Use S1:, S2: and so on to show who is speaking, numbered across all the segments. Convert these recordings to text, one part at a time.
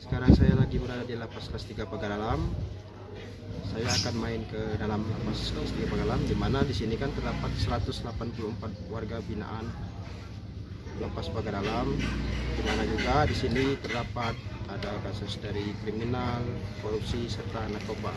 S1: Sekarang saya lagi berada di lapas kelas 3 Pagaralam. Saya akan main ke dalam lapas kelas 3 Pagaralam, di mana di sini kan terdapat 184 warga binaan lapas Pagaralam, di mana juga di sini terdapat ada kasus dari kriminal, korupsi serta narkoba.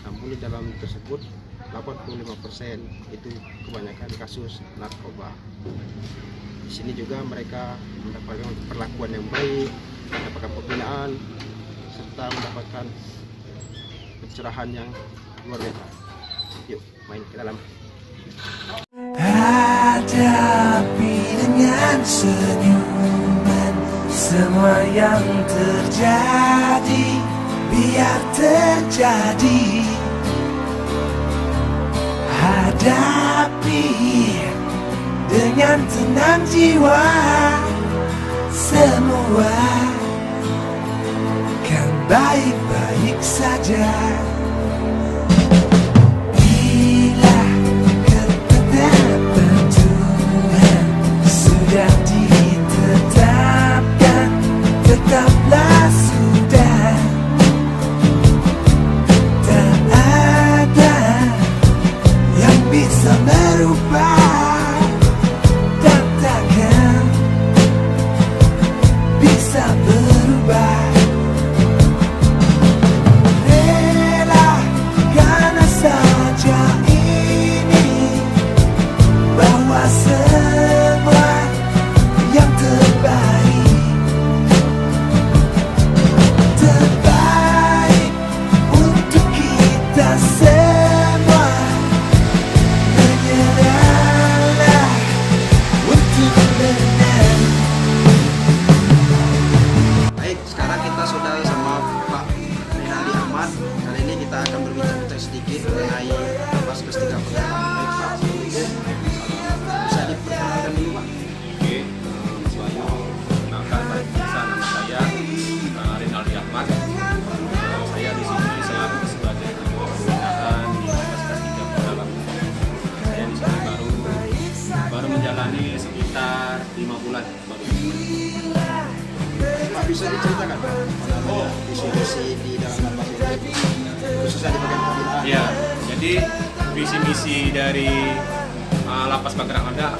S1: Namun di dalam tersebut 85% itu kebanyakan kasus narkoba. Di sini juga mereka mendapatkan perlakuan yang baik, mendapatkan pembinaan serta mendapatkan pencerahan yang luar biasa. Yuk main ke dalam.
S2: Hadapi dengan senyuman semua yang terjadi, biar terjadi. Hadapi dengan tenang jiwa, semua kan baik-baik saja. Bila ketetapan Tuhan sudah ditetapkan, tetaplah sudah. Tak ada yang bisa merubah, dan takkan bisa berubah. Relakan saja ini, bahwa semua yang terbaik, terbaik untuk kita semua. Menyerahlah untuk menang.
S1: Baik, sekarang kita sudah sama Pak Renaldi Ahmad. Kali ini kita akan berbincang sedikit mengenai lapas kelas 3 Pagaralam. Baik Pak, bisa diperkenalkan dulu Pak?
S3: Oke, Mas Wahyu, perkenalkan Pak Bisa, nama saya Renaldi Ahmad. Saya di sini selaku sebagai ketua pembinaan di lapas kelas 3 Pagaralam. Saya di sini baru menjalani sekitar 5 bulan baru.
S1: Pak, bisa diceritakan Pak mengenai visi-misi di dalam lapas ini, khususnya di bagian pembinaan?
S3: Ya, jadi visi misi dari lapas Pagaralam adalah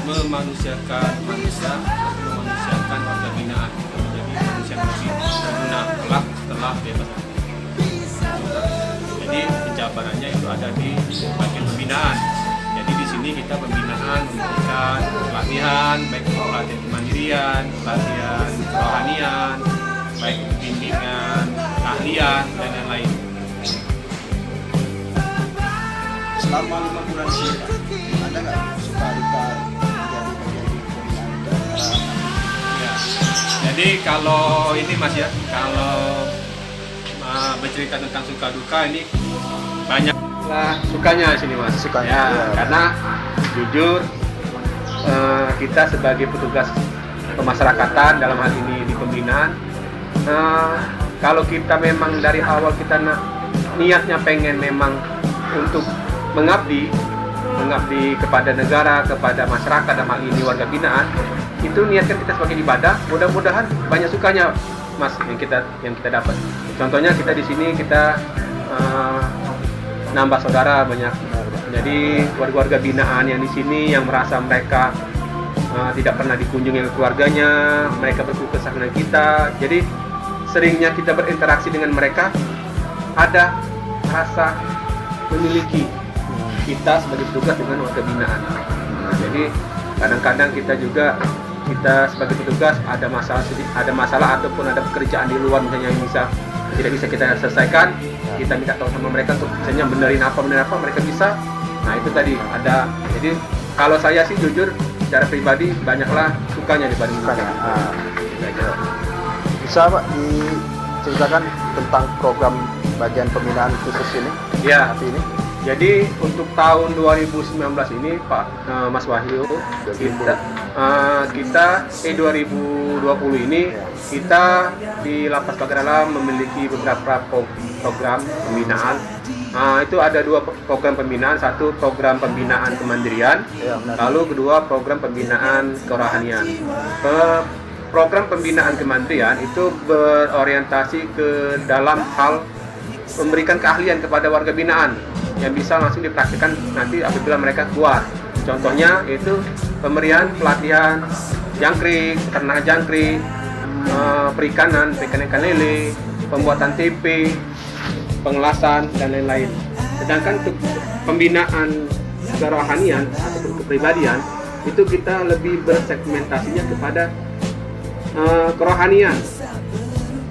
S3: memanusiakan manusia, memanusiakan warga binaan menjadi manusia bersih berguna kelak setelah bebas. Jadi penjabarannya itu ada di bagian pembinaan. Jadi di sini kita pembinaan memberikan pelatihan, baik pelatihan kemandirian, pelatihan kerohanian, baik bimbingan, keahlian dan lain-lain.
S1: Selama 5 bulan di sini Pak, ada nggak suka duka menjadi bagian pembinaan?
S3: Ya. Jadi kalau ini Mas ya, kalau bercerita tentang suka duka ini banyak lah sukanya sini Mas.
S1: Sukanya,
S3: Ya,
S1: ya.
S3: karena jujur kita sebagai petugas pemasyarakatan dalam hal ini di pembinaan, kalau kita memang dari awal kita niatnya pengen memang untuk mengabdi kepada negara, kepada masyarakat dalam hal ini warga binaan, itu niatkan kita sebagai ibadah. Mudah-mudahan banyak sukanya Mas yang kita dapat. Contohnya kita di sini kita nambah saudara banyak. Jadi warga binaan yang di sini yang merasa mereka tidak pernah dikunjungi oleh keluarganya, mereka berkeluh kesah dengan kita. Jadi seringnya kita berinteraksi dengan mereka, ada rasa memiliki kita sebagai petugas dengan warga binaan. Jadi kadang-kadang kita sebagai petugas ada masalah ataupun ada pekerjaan di luar misalnya yang tidak bisa kita selesaikan, kita minta tolong sama mereka untuk misalnya benerin apa mereka bisa. Nah itu tadi ada. Jadi kalau saya sih jujur secara pribadi banyaklah sukanya dibanding dukanya.
S4: Bisa Pak diceritakan tentang program bagian pembinaan khusus ini?
S3: Ya.
S4: Hari ini?
S3: Jadi untuk tahun 2019 ini Pak Mas Wahyu, kita 2020 ini kita di Lapas Pagaralam memiliki beberapa program pembinaan. Itu ada 2 program pembinaan, satu program pembinaan kemandirian, lalu kedua program pembinaan kerohanian. program pembinaan kementerian itu berorientasi ke dalam hal memberikan keahlian kepada warga binaan yang bisa langsung dipraktikkan nanti apabila mereka keluar. Contohnya itu pemberian pelatihan jangkrik, peternakan jangkrik, perikanan ikan lele, pembuatan TP, pengelasan dan lain-lain. Sedangkan untuk pembinaan kerohanian atau kepribadian itu kita lebih bersegmentasinya kepada kerohanian,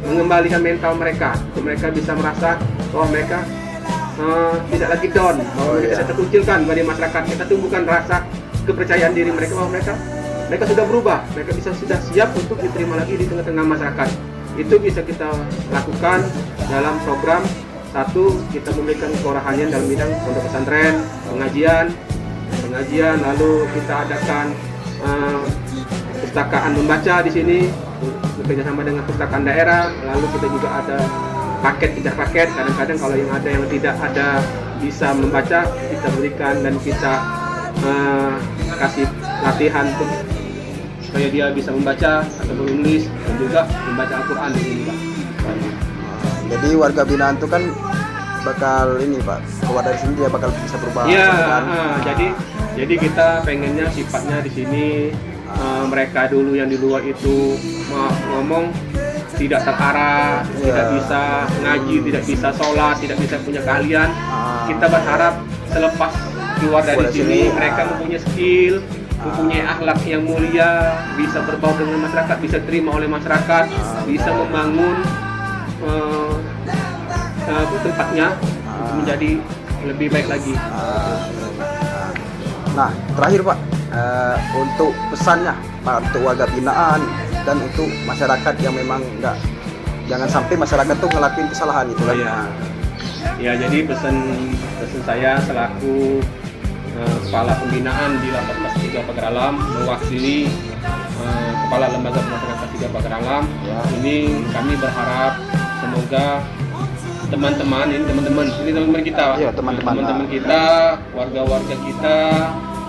S3: mengembalikan mental mereka, untuk mereka bisa merasa bahwa mereka tidak lagi down, bahwa mereka bisa terkucilkan dari masyarakat. Kita tumbuhkan rasa kepercayaan diri mereka bahwa mereka sudah berubah, mereka sudah siap untuk diterima lagi di tengah-tengah masyarakat. Itu bisa kita lakukan dalam program. Satu, kita memberikan kerohanian dalam bidang pondok pesantren, pengajian, lalu kita adakan perpustakaan membaca di sini bekerjasama dengan perpustakaan daerah. Lalu kita juga ada paket. Kadang-kadang kalau yang tidak ada bisa membaca, kita berikan dan kita kasih latihan untuk supaya dia bisa membaca atau menulis dan juga membaca Al-Quran di sini, Pak.
S4: Jadi warga binaan itu kan bakal ini Pak, keluar dari sini dia bakal bisa berubah.
S3: Iya, jadi kita pengennya sifatnya di sini mereka dulu yang di luar itu ngomong tidak terarah, tidak bisa ngaji, tidak bisa sholat, tidak bisa punya keahlian. Kita berharap selepas keluar dari sini mereka mempunyai skill, mempunyai akhlak yang mulia, bisa berbaur dengan masyarakat, bisa terima oleh masyarakat, bisa membangun tempatnya untuk menjadi lebih baik lagi.
S4: Nah, terakhir Pak, untuk pesannya Pak untuk warga binaan dan untuk masyarakat yang memang jangan sampai masyarakat tuh ngelakuin kesalahan itu kan.
S3: Ya, jadi pesan saya selaku kepala pembinaan di Lapas Kelas 3 Pagar Alam, mewakili kepala lembaga pemasyarakatan Kelas 3 Pagar Alam. Ini kami berharap semoga teman-teman kita, teman-teman kita, warga-warga kita,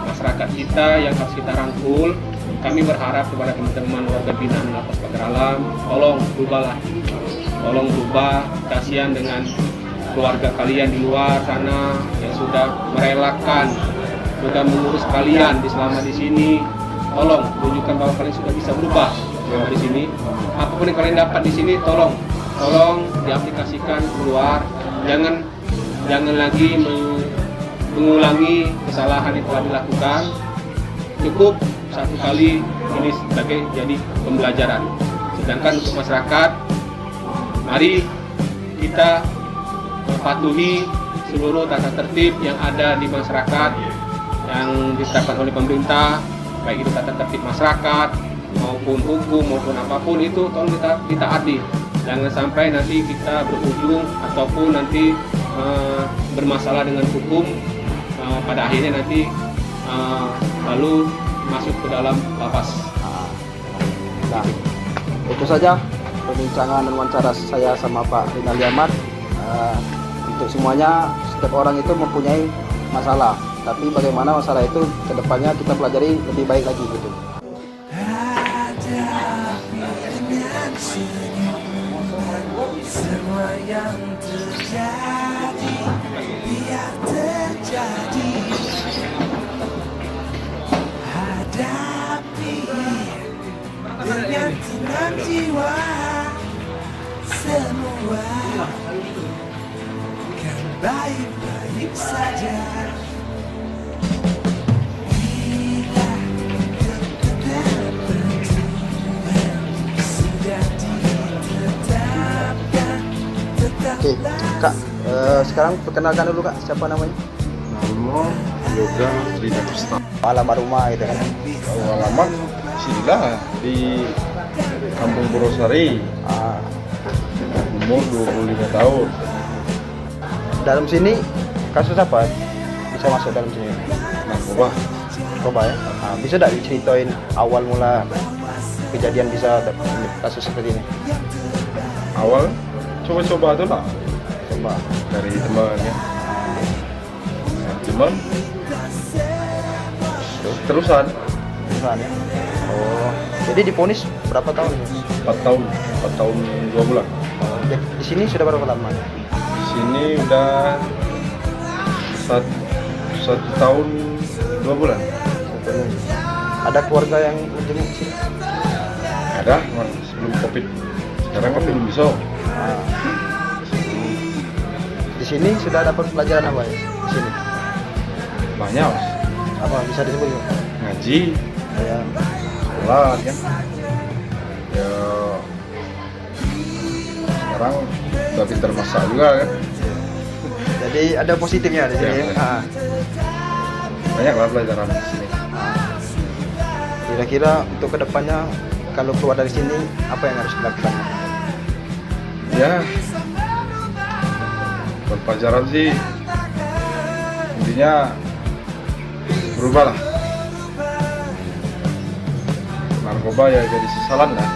S3: masyarakat kita yang harus kita rangkul. Kami berharap kepada teman-teman warga binaan Lapas Pagar Alam, tolong berubah. Kasihan dengan keluarga kalian di luar sana yang sudah merelakan, sudah mengurus kalian selama di sini. Tolong tunjukkan bahwa kalian sudah bisa berubah selama di sini. Apapun yang kalian dapat di sini, tolong diaplikasikan keluar. Jangan lagi mengulangi kesalahan yang telah dilakukan. Cukup satu kali ini sebagai jadi pembelajaran. Sedangkan untuk masyarakat, mari kita mematuhi seluruh tata tertib yang ada di masyarakat yang ditetapkan oleh pemerintah, baik itu tata tertib masyarakat maupun hukum maupun apapun itu tolong ditaati. Jangan sampai nanti kita berujung ataupun nanti bermasalah dengan hukum, pada akhirnya nanti lalu masuk ke dalam lapas.
S4: Nah, itu saja perbincangan dan wawancara saya sama Pak Rinaldi Ahmad. Untuk semuanya, setiap orang itu mempunyai masalah, tapi bagaimana masalah itu kedepannya kita pelajari lebih baik lagi gitu.
S2: Semua yang terjadi biar terjadi. Hadapi dengan tenang jiwa. Semua kan baik-baik saja. Bila ketetapan Tuhan sudah ditetapkan.
S4: Oke, Kak, sekarang perkenalkan dulu Kak, siapa namanya?
S5: Nama Yoga Rida Kusta.
S4: Alamat rumah gitu kan.
S5: Kalau alamat sinilah di Kampung Purwosari. Umur 25 tahun.
S4: Dalam sini kasus apa bisa masuk dalam sini? Narkoba ya. Bisa tidak diceritain awal mula kejadian bisa kasus seperti ini?
S5: Awal coba-coba tuh lah.
S4: Coba
S5: Dari teman ya. Teman terusan
S4: ya. Oh, jadi diponis berapa tahun?
S5: 4 tahun 2 bulan.
S4: Oh, di sini sudah berapa lama?
S5: Di sini udah 1 tahun 2 bulan.
S4: Ada keluarga yang menjenguk sini?
S5: Ada, cuman sebelum COVID. Sekarang kan belum bisa.
S4: Di sini sudah dapat pelajaran apa ya? Di sini
S5: Banyak, Mas.
S4: apa bisa disebut?
S5: Ngaji,
S4: Ya,
S5: sholat kan. Ya, sekarang udah pintar masak juga kan.
S4: jadi ada positifnya di sini.
S5: Ya,
S4: Ya.
S5: ya. Banyak lah pelajaran di sini.
S4: Kira-kira untuk kedepannya kalau keluar dari sini apa yang harus dilakukan?
S5: Ya, buat pelajaran sih intinya berubah lah. Narkoba ya jadi sesalan lah.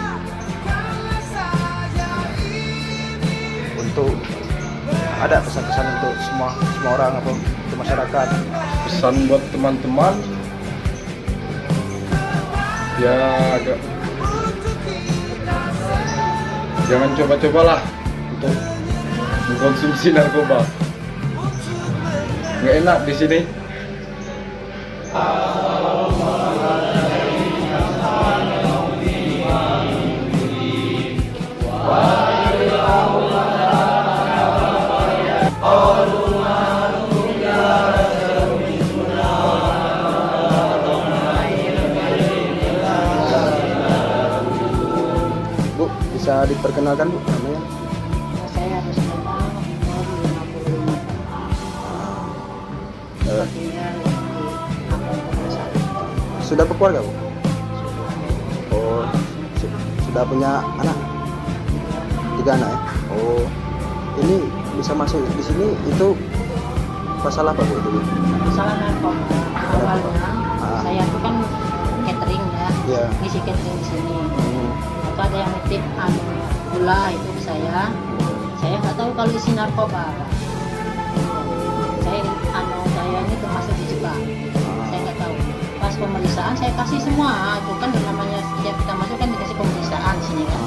S4: Untuk ada pesan-pesan untuk semua orang apa untuk masyarakat?
S5: Pesan buat teman-teman ya agak jangan coba-cobalah untuk mengkonsumsi narkoba. Nggak enak di sini.
S4: Bu, bisa diperkenalkan Bu namanya?
S6: Saya harus memang umur 55
S4: Eh,
S6: tinggal di Kampung Purwosari.
S4: sudah berkeluarga Bu? Oh, sudah punya anak? 3 anak ya? Oh, ini bisa masuk di sini itu masalah apa Bu itu Bu?
S6: Salah narkoba awalnya
S4: Ah.
S6: saya tuh kan catering ya,
S4: Iya.
S6: ngisi catering di sini.
S4: Hmm.
S6: Atau ada yang nitip gula itu ke saya nggak tahu kalau isi narkoba. Saya ini termasuk dijebak. Saya nggak tahu. Pas pemeriksaan saya kasih semua. Itu kan yang namanya setiap kita masuk kan dikasih pemeriksaan di sini kan.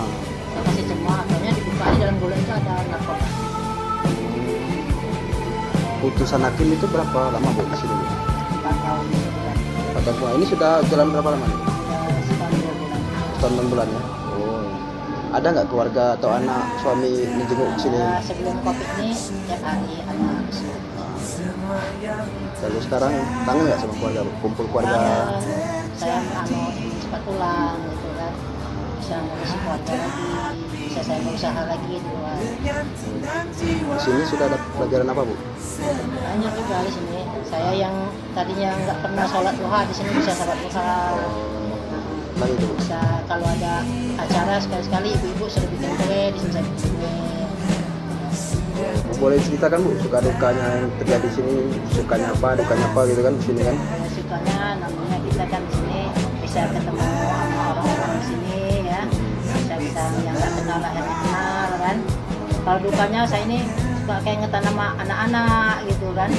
S6: Saya kasih semua. Akhirnya dibuka di dalam gula itu ada narkoba.
S4: Putusan hakim itu berapa lama Bu di sini?
S6: 4 tahun bulan.
S4: 4 tahun. Ini sudah jalan berapa lama?
S6: Sekitar 2 bulan.
S4: Setahun 6 bulan ya? Oh. Ada nggak keluarga atau anak suami dijenguk di sini?
S6: Sebelum COVID ini tiap hari ada kesini.
S4: Lalu sekarang kangen nggak sama keluarga Bu? Kumpul keluarga?
S6: Saya cepat pulang gitu kan, bisa ngurusi keluarga lagi, bisa saya berusaha lagi di luar.
S4: Di sini sudah ada pelajaran apa Bu?
S6: Banyak juga di sini. Saya yang tadinya nggak pernah sholat duha di sini bisa sholat duha.
S4: Lagi Bu?
S6: Bisa kalau ada acara sekali-sekali ibu-ibu sudah bikin kue di sini saya bikin kue.
S4: Boleh ceritakan Bu suka dukanya yang terjadi di sini, sukanya apa, dukanya apa gitu kan di sini kan?
S6: Sukanya namanya kita kan di sini bisa ketemu sama orang-orang di sini ya, bisa yang nggak kenal akhirnya kenal kan. Kalau dukanya saya ini suka keingetan sama anak-anak gitu kan.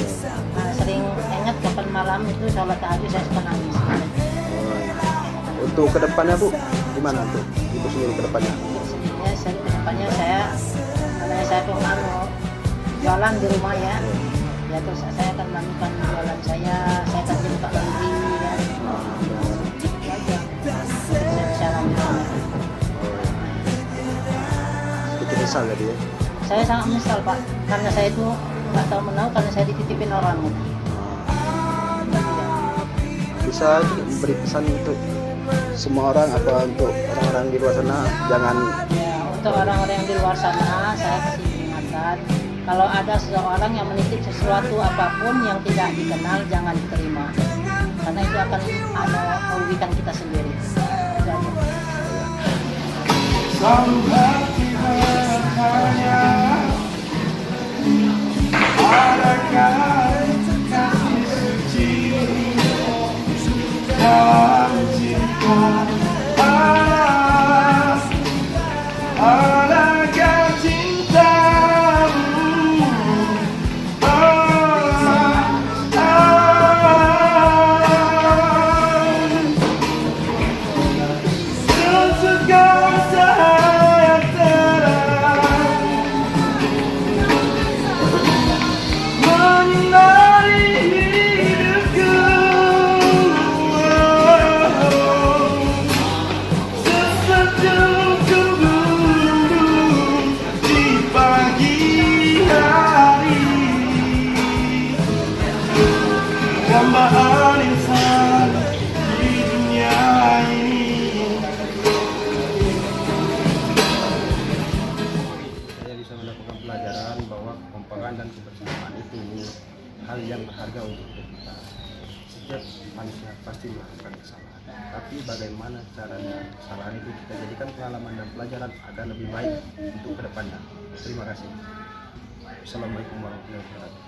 S6: Nah, sering ingat kapan malam itu sholat tahajud saya suka nangis.
S4: Untuk kedepannya Bu, gimana untuk Ibu sendiri kedepannya?
S6: Ya, kedepannya saya karena saya tuh jualan di rumah ya. Ya terus saya akan melakukan jualan saya akan buka laundry ya. Itu aja. Saya bisa lanjutkan.
S4: Sedikit misal tadi ya.
S6: Saya sangat menyesal Pak, karena saya itu nggak tahu menahu karena saya dititipin orang.
S4: Bisa memberi pesan untuk semua orang apa untuk orang-orang di luar sana jangan
S6: Ya, untuk orang-orang yang di luar sana saya kasih peringatan, kalau ada seseorang yang menitip sesuatu apapun yang tidak dikenal jangan diterima, karena itu akan merugikan kita sendiri. Itu aja.
S2: Selalu hati bertanya, adakah kasih suci dalam cinta? Adakah cintamu?
S1: setiap manusia pasti melakukan kesalahan. Tapi bagaimana caranya kesalahan itu kita jadikan pengalaman dan pelajaran agar lebih baik untuk kedepannya. Terima kasih. Assalamualaikum warahmatullahi wabarakatuh.